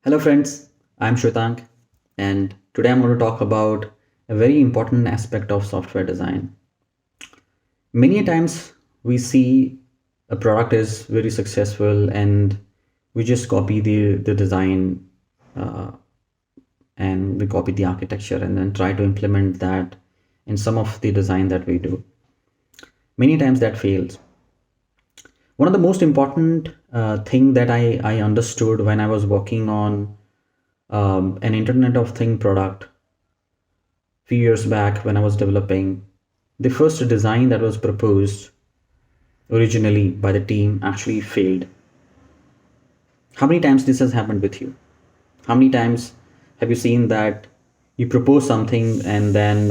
Hello, friends. I'm Shwetank, and today I'm going to talk about a very important aspect of software design. Many times we see a product is very successful, and we just copy the design uh, and we copy the architecture and then try to implement that in some of the design that we do. Many times that fails. One of the most important thing that I understood when I was working on an Internet of Thing product few years back when I was developing, the first design that was proposed originally by the team actually failed. How many times this has happened with you? How many times have you seen that you propose something and then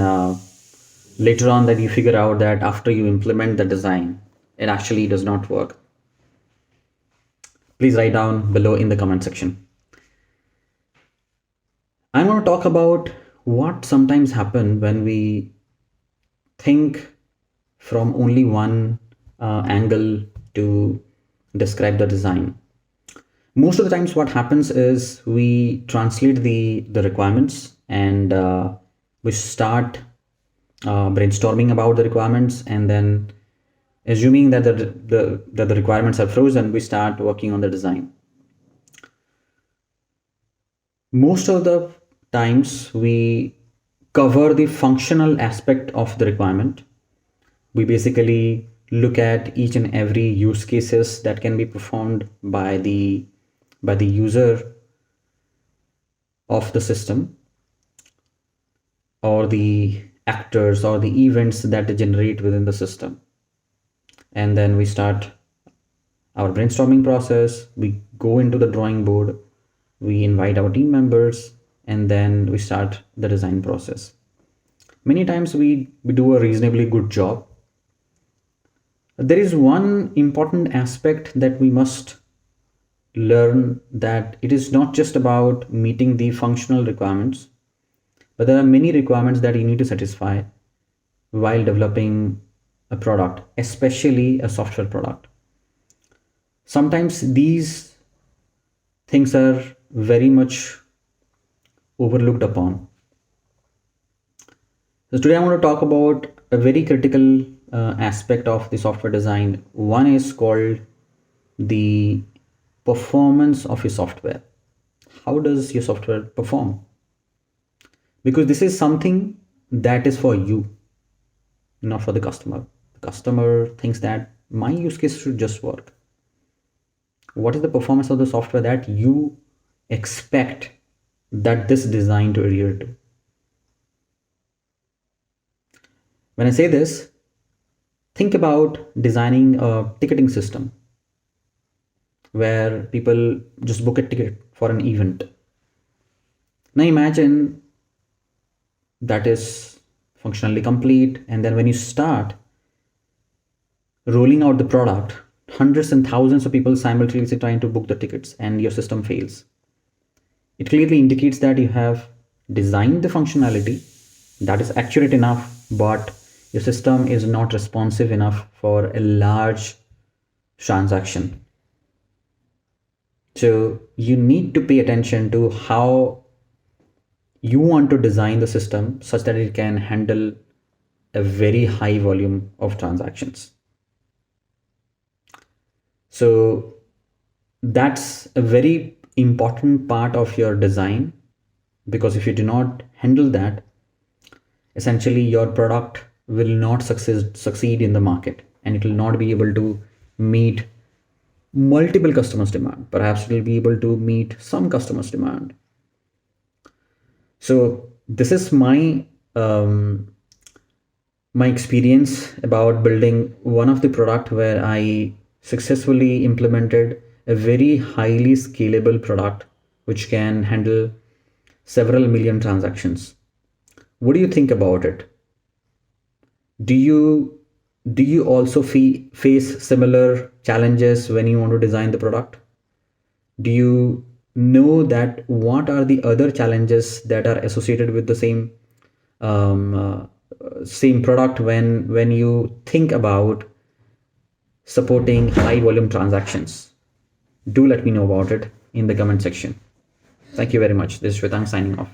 later on that you figure out that after you implement the design, it actually does not work? Please write down below in the comment section. I'm going to talk about what sometimes happen when we think from only one angle to describe the design. Most of the times what happens is we translate the requirements and we start brainstorming about the requirements, and then assuming that the requirements are frozen, we start working on the design. Most of the times we cover the functional aspect of the requirement. We basically look at each and every use cases that can be performed by the user of the system, or the actors or the events that they generate within the system. And then we start our brainstorming process. We go into the drawing board, we invite our team members, and then we start the design process. Many times we do a reasonably good job. There is one important aspect that we must learn, that it is not just about meeting the functional requirements, but there are many requirements that you need to satisfy while developing a product, especially a software product. Sometimes these things are very much overlooked upon. So today I want to talk about a very critical aspect of the software design. One is called the performance of your software. How does your software perform? Because this is something that is for you, not for the customer. The customer thinks that my use case should just work. What is the performance of the software that you expect that this design to adhere to? When I say this, think about designing a ticketing system where people just book a ticket for an event. Now imagine that is functionally complete, and then when you start rolling out the product, hundreds and thousands of people simultaneously trying to book the tickets and your system fails. It clearly indicates that you have designed the functionality that is accurate enough, but your system is not responsive enough for a large transaction. So you need to pay attention to how you want to design the system such that it can handle a very high volume of transactions. So that's a very important part of your design, because if you do not handle that, essentially your product will not succeed in the market, and it will not be able to meet multiple customers' demand. Perhaps it will be able to meet some customers' demand. So this is my experience about building one of the product where I successfully implemented a very highly scalable product which can handle several million transactions. What do you think about it? Do you also face similar challenges when you want to design the product? Do you know that what are the other challenges that are associated with the same product when you think about supporting high volume transactions? Do let me know about it in the comment section. Thank you very much. This is Shwetang signing off.